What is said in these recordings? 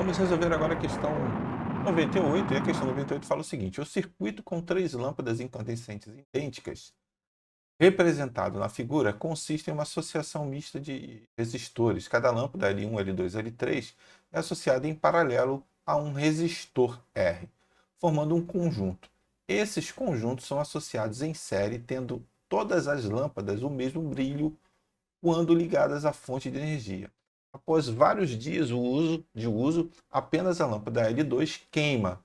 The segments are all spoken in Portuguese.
Vamos resolver agora a questão 98, e a questão 98 fala o seguinte: o circuito com 3 lâmpadas incandescentes idênticas, representado na figura, consiste em uma associação mista de resistores. Cada lâmpada L1, L2, L3 é associada em paralelo a um resistor R, formando um conjunto. Esses conjuntos são associados em série, tendo todas as lâmpadas o mesmo brilho quando ligadas à fonte de energia. Após vários dias de uso, apenas a lâmpada L2 queima,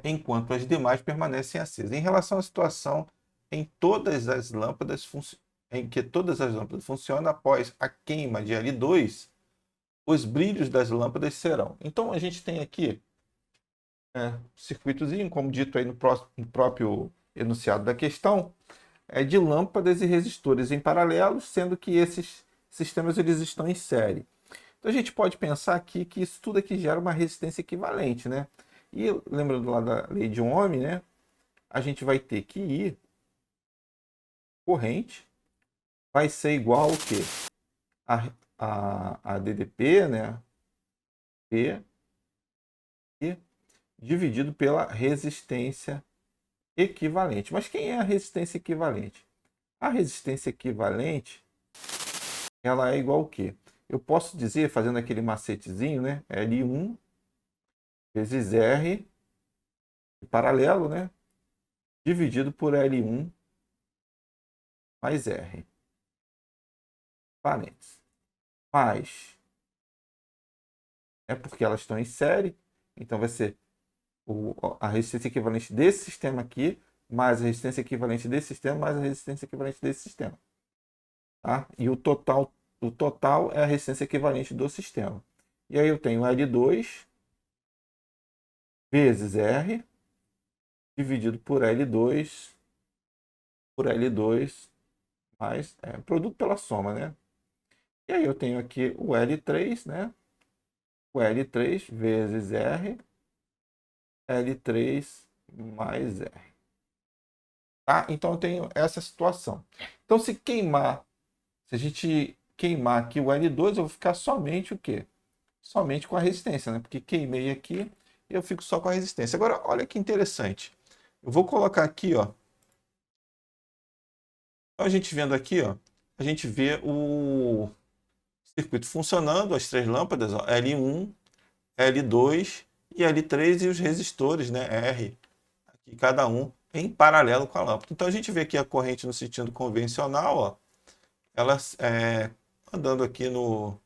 enquanto as demais permanecem acesas. Em relação à situação em que todas as lâmpadas funcionam após a queima de L2, os brilhos das lâmpadas serão. Então a gente tem aqui circuitozinho, como dito aí no próprio enunciado da questão, de lâmpadas e resistores em paralelo, sendo que esses sistemas eles estão em série. Então a gente pode pensar aqui que isso tudo aqui gera uma resistência equivalente, né? E lembrando lá da lei de Ohm, né? A gente vai ter que I, corrente, vai ser igual ao quê? A DDP, né? P, I, dividido pela resistência equivalente. Mas quem é a resistência equivalente? A resistência equivalente, ela é igual ao quê? Eu posso dizer, fazendo aquele macetezinho, né? L1 vezes R, paralelo, né? Dividido por L1 mais R. Parênteses. Mais. É porque elas estão em série, então vai ser a resistência equivalente desse sistema aqui, mais a resistência equivalente desse sistema, mais a resistência equivalente desse sistema. Tá? E o total é a resistência equivalente do sistema. E aí eu tenho L2 vezes R dividido por L2 mais produto pela soma, né? E aí eu tenho aqui o L3, né? O L3 vezes R, L3 mais R. Tá? Então eu tenho essa situação. Então se a gente queimar aqui o L2, eu vou ficar somente o quê? Somente com a resistência, né? Porque queimei aqui e eu fico só com a resistência. Agora, olha que interessante. Eu vou colocar aqui, ó. Então, a gente vendo aqui, ó, a gente vê o circuito funcionando, as 3 lâmpadas, ó, L1, L2 e L3 e os resistores, né, R, aqui cada um em paralelo com a lâmpada. Então a gente vê aqui a corrente no sentido convencional, ó, ela andando aqui no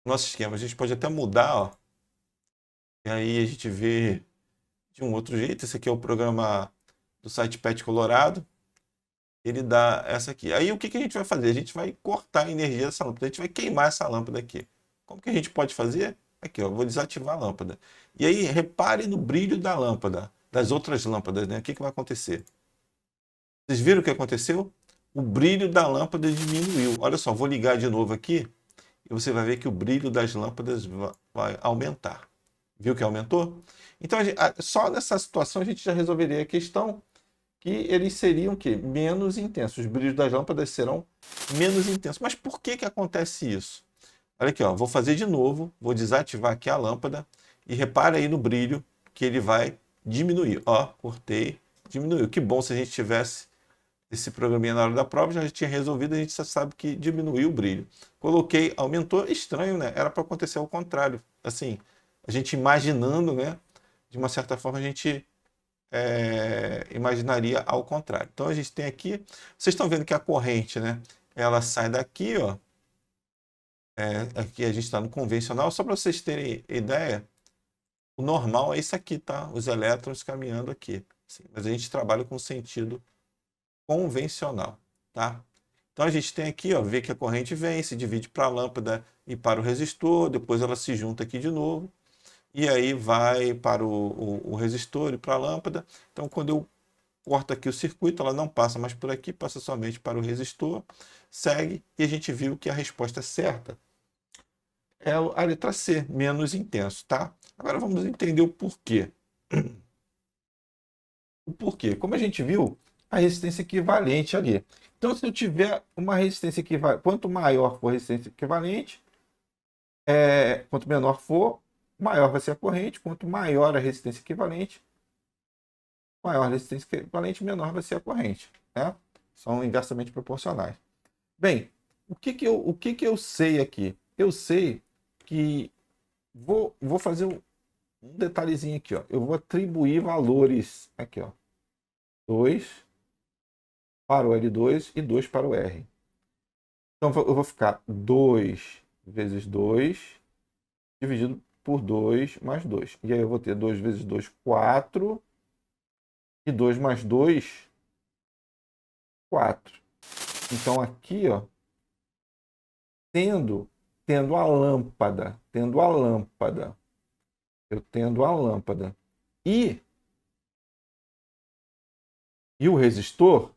nosso esquema. A gente pode até mudar, ó, e aí a gente vê de um outro jeito. Esse aqui é o programa do site Pet Colorado. Ele dá essa aqui. Aí o que a gente vai fazer? A gente vai cortar a energia dessa lâmpada, a gente vai queimar essa lâmpada aqui. Como que a gente pode fazer? Aqui, ó, vou desativar a lâmpada. E aí, repare no brilho da lâmpada, das outras lâmpadas, né? O que vai acontecer? Vocês viram o que aconteceu? O brilho da lâmpada diminuiu. Olha só, vou ligar de novo aqui e você vai ver que o brilho das lâmpadas vai aumentar. Viu que aumentou? Então, só nessa situação a gente já resolveria a questão que eles seriam o quê? Menos intensos. Os brilhos das lâmpadas serão menos intensos. Mas por que acontece isso? Olha aqui, ó, vou fazer de novo, vou desativar aqui a lâmpada e repare aí no brilho que ele vai diminuir. Ó, cortei, diminuiu. Que bom se a gente tivesse esse programinha na hora da prova, já tinha resolvido, a gente já sabe que diminuiu o brilho. Coloquei, aumentou, estranho, né? Era para acontecer ao contrário. Assim, a gente imaginando, né? De uma certa forma a gente imaginaria ao contrário. Então a gente tem aqui, vocês estão vendo que a corrente, né? Ela sai daqui, ó. Aqui a gente está no convencional, só para vocês terem ideia, o normal é isso aqui, tá? Os elétrons caminhando aqui. Assim, mas a gente trabalha com sentido convencional, tá? Então a gente tem aqui, ó, vê que a corrente vem, se divide para a lâmpada e para o resistor, depois ela se junta aqui de novo, e aí vai para o resistor e para a lâmpada. Então quando eu corto aqui o circuito, ela não passa mais por aqui, passa somente para o resistor, segue, e a gente viu que a resposta certa é a letra C, menos intenso, tá? Agora vamos entender o porquê. O porquê? Como a gente viu, a resistência equivalente ali. Então, se eu tiver uma resistência equivalente, quanto maior for a resistência equivalente, Quanto menor for, maior vai ser a corrente. Quanto maior a resistência equivalente, menor vai ser a corrente. Né? São inversamente proporcionais. Bem, o que que eu sei aqui? Eu sei que vou fazer um detalhezinho aqui. Ó. Eu vou atribuir valores aqui. Ó. 2 para o L2 e 2 para o R. Então eu vou ficar 2 vezes 2 dividido por 2 mais 2. E aí eu vou ter 2 vezes 2, 4. E 2 mais 2, 4. Então aqui, ó, tendo a lâmpada, eu tendo a lâmpada e o resistor,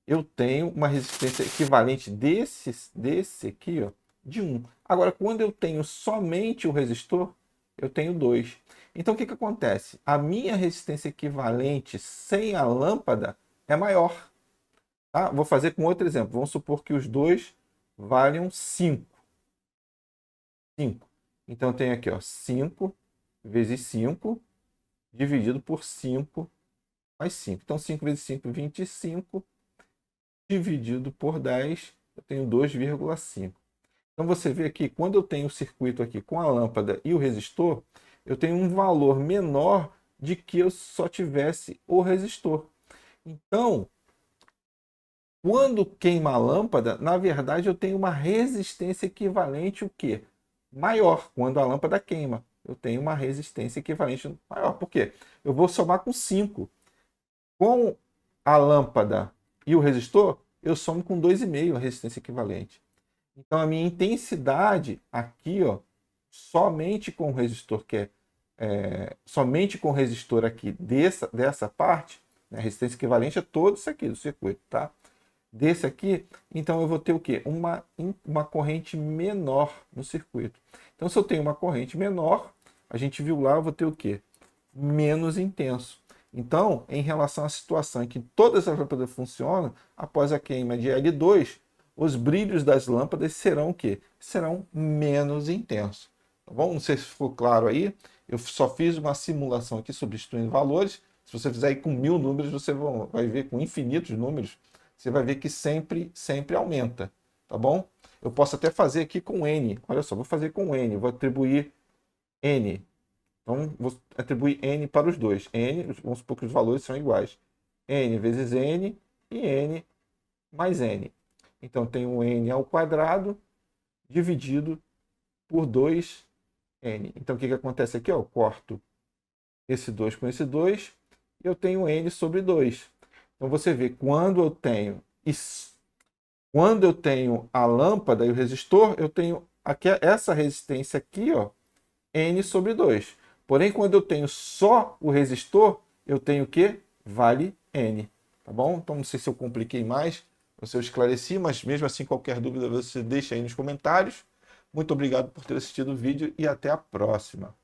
eu tenho uma resistência equivalente desse aqui, ó, de 1. Agora, quando eu tenho somente o resistor, eu tenho 2. Então, o que acontece? A minha resistência equivalente sem a lâmpada é maior. Tá? Vou fazer com outro exemplo. Vamos supor que os dois valham 5. 5. Então, eu tenho aqui, ó, 5 vezes 5 dividido por 5 mais 5. Então, 5 vezes 5, 25. Dividido por 10, eu tenho 2,5. Então você vê aqui, quando eu tenho o circuito aqui com a lâmpada e o resistor, eu tenho um valor menor de que eu só tivesse o resistor. Então, quando queima a lâmpada, na verdade eu tenho uma resistência equivalente o quê? Maior. Quando a lâmpada queima, eu tenho uma resistência equivalente maior. Por quê? Eu vou somar com 5. Com a lâmpada e o resistor, eu somo com 2,5 a resistência equivalente. Então, a minha intensidade aqui, ó, somente com o resistor, somente com o resistor aqui dessa parte, né, a resistência equivalente é todo isso aqui do circuito, tá? Desse aqui, então eu vou ter o quê? Uma corrente menor no circuito. Então, se eu tenho uma corrente menor, a gente viu lá, eu vou ter o quê? Menos intenso. Então, em relação à situação em que todas as lâmpadas funcionam, após a queima de L2, os brilhos das lâmpadas serão o quê? Serão menos intensos. Tá bom? Não sei se ficou claro aí. Eu só fiz uma simulação aqui substituindo valores. Se você fizer aí com 1000 números, você vai ver com infinitos números, você vai ver que sempre aumenta. Tá bom? Eu posso até fazer aqui com N. Olha só, vou fazer com N. Vou atribuir N. Então, vou atribuir N para os dois. N, vamos supor que os valores são iguais. N vezes N e N mais N. Então, tenho N ao quadrado dividido por 2N. Então, o que acontece aqui? Eu corto esse 2 com esse 2 e eu tenho N sobre 2. Então, você vê, quando eu tenho a lâmpada e o resistor, eu tenho aqui, essa resistência aqui, ó, N sobre 2. Porém, quando eu tenho só o resistor, eu tenho o quê? Vale N. Tá bom? Então, não sei se eu compliquei mais, ou se eu esclareci, mas mesmo assim, qualquer dúvida você deixa aí nos comentários. Muito obrigado por ter assistido o vídeo e até a próxima.